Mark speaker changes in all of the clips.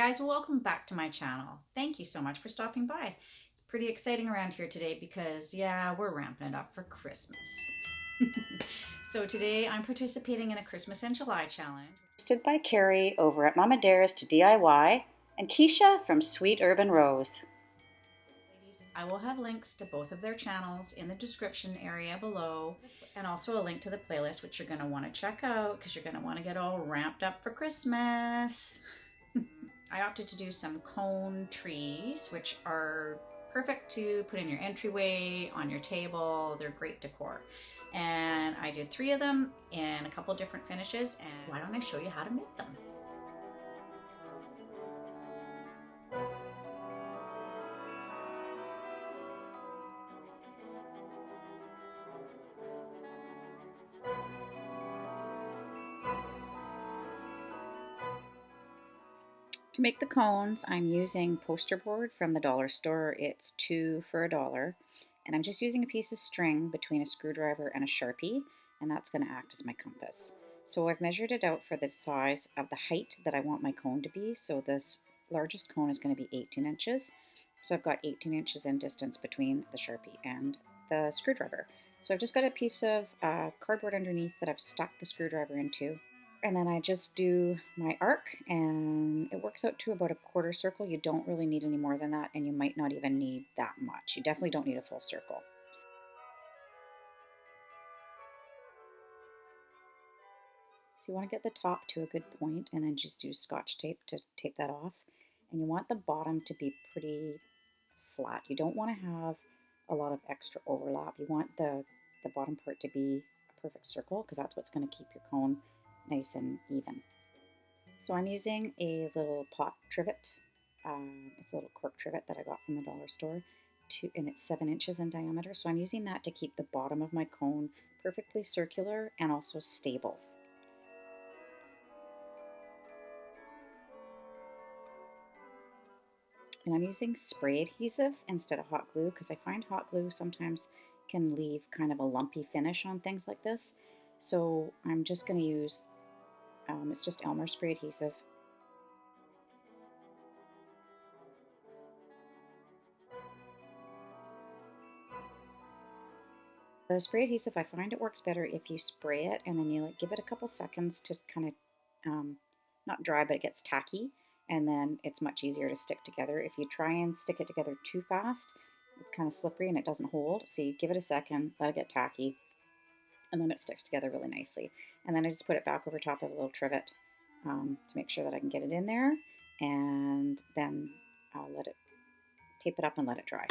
Speaker 1: guys, welcome back to my channel. Thank you so much for stopping by. It's pretty exciting around here today because yeah, we're ramping it up for Christmas. So today I'm participating in a Christmas in July challenge hosted by Carrie over at Mama Dares to DIY and Keisha from Sweet Urban Rose. Ladies, I will have links to both of their channels in the description area below and also a link to the playlist, which you're going to want to check out because you're going to want to get all ramped up for Christmas. I opted to do some cone trees, which are perfect to put in your entryway, on your table. They're great decor. And I did 3 of them in a couple different finishes, and why don't I show you how to make them? To make the cones, I'm using poster board from the dollar store. It's 2 for $1. And I'm just using a piece of string between a screwdriver and a Sharpie, and that's going to act as my compass. So I've measured it out for the size of the height that I want my cone to be. So this largest cone is going to be 18 inches. So I've got 18 inches in distance between the Sharpie and the screwdriver. So I've just got a piece of cardboard underneath that I've stuck the screwdriver into. And then I just do my arc, and it works out to about a quarter circle. You don't really need any more than that, and you might not even need that much. You definitely don't need a full circle. So you want to get the top to a good point and then just use Scotch tape to tape that off. And you want the bottom to be pretty flat. You don't want to have a lot of extra overlap. You want the bottom part to be a perfect circle because that's what's going to keep your cone nice and even. So I'm using a little pot trivet. It's a little cork trivet that I got from the dollar store, and it's 7 inches in diameter. So I'm using that to keep the bottom of my cone perfectly circular and also stable. And I'm using spray adhesive instead of hot glue because I find hot glue sometimes can leave kind of a lumpy finish on things like this. So I'm just going to use it's just Elmer spray adhesive. The spray adhesive, I find it works better if you spray it and then you give it a couple seconds to kind of not dry, but it gets tacky, and then it's much easier to stick together. If you try and stick it together too fast, it's kind of slippery and it doesn't hold. So you give it a second, let it get tacky, and then it sticks together really nicely. And then I just put it back over top of the little trivet to make sure that I can get it in there, and then I'll tape it up and let it dry.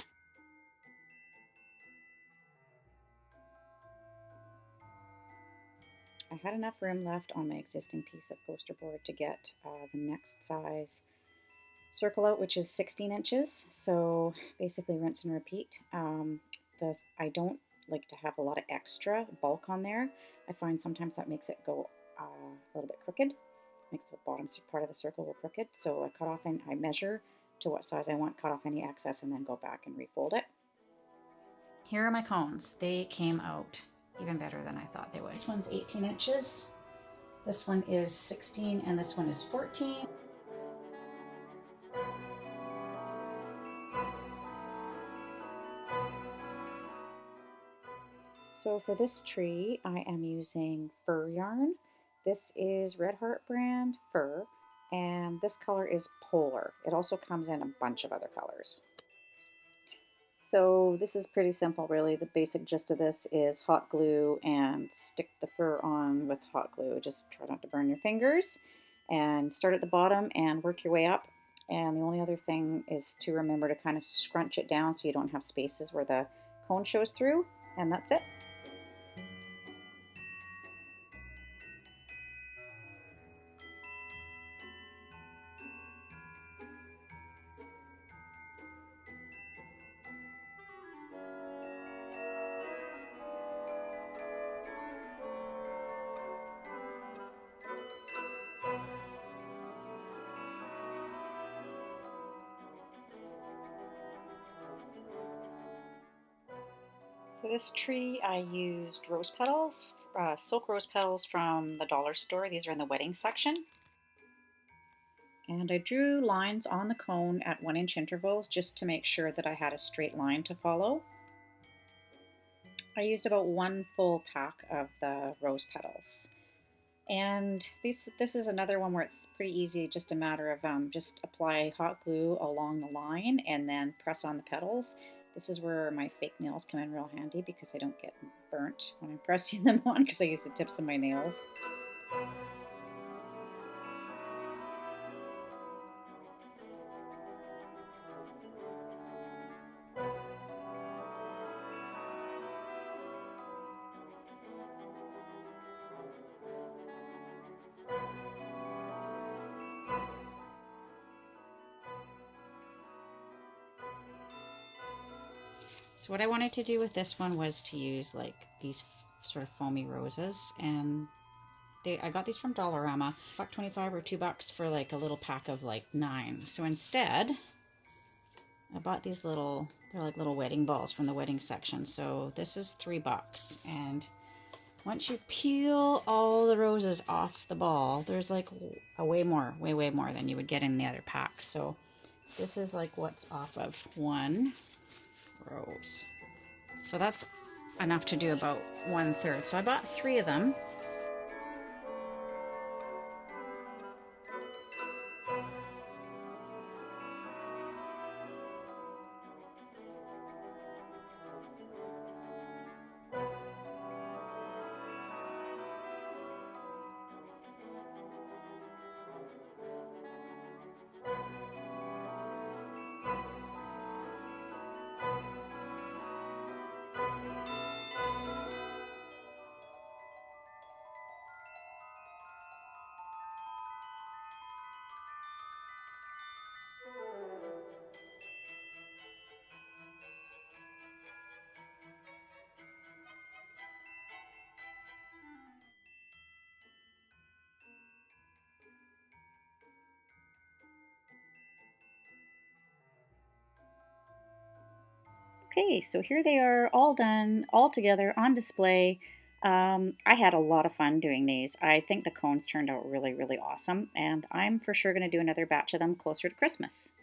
Speaker 1: I had enough room left on my existing piece of poster board to get the next size circle out, which is 16 inches. So basically rinse and repeat. I don't like to have a lot of extra bulk on there. I find sometimes that makes it go a little bit crooked, makes the bottom part of the circle go crooked. So I cut off and I measure to what size I want, cut off any excess, and then go back and refold it. Here are my cones. They came out even better than I thought they would. This one's 18 inches, this one is 16, and this one is 14. So for this tree, I am using fur yarn. This is Red Heart brand fur, and this color is Polar. It also comes in a bunch of other colors. So this is pretty simple, really. The basic gist of this is hot glue and stick the fur on with hot glue. Just try not to burn your fingers, and start at the bottom and work your way up. And the only other thing is to remember to kind of scrunch it down so you don't have spaces where the cone shows through, and that's it. For this tree, I used rose petals, silk rose petals from the dollar store. These are in the wedding section. And I drew lines on the cone at 1-inch intervals just to make sure that I had a straight line to follow. I used about 1 full pack of the rose petals. And this is another one where it's pretty easy, just a matter of just apply hot glue along the line and then press on the petals. This is where my fake nails come in real handy because I don't get burnt when I'm pressing them on because I use the tips of my nails. So what I wanted to do with this one was to use like these sort of foamy roses, and I got these from Dollarama, $1.25 or $2 for like a little pack of like 9. So instead, I bought these little, they're like little wedding balls from the wedding section. So this is $3, and once you peel all the roses off the ball, there's like way more than you would get in the other pack. So this is like what's off of one rose. So that's enough to do about 1/3. So I bought 3 of them. Okay, so here they are all done, all together on display. I had a lot of fun doing these. I think the cones turned out really awesome, and I'm for sure going to do another batch of them closer to Christmas.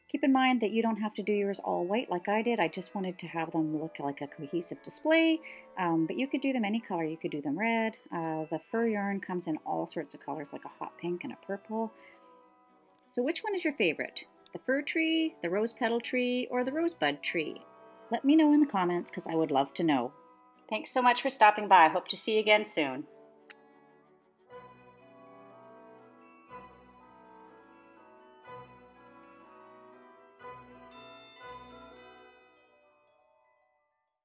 Speaker 1: Keep in mind that you don't have to do yours all white like I did. I just wanted to have them look like a cohesive display, but you could do them any color. You could do them red. The fur yarn comes in all sorts of colors, like a hot pink and a purple. So which one is your favorite? The fir tree, the rose petal tree, or the rosebud tree? Let me know in the comments because I would love to know. Thanks so much for stopping by. I hope to see you again soon.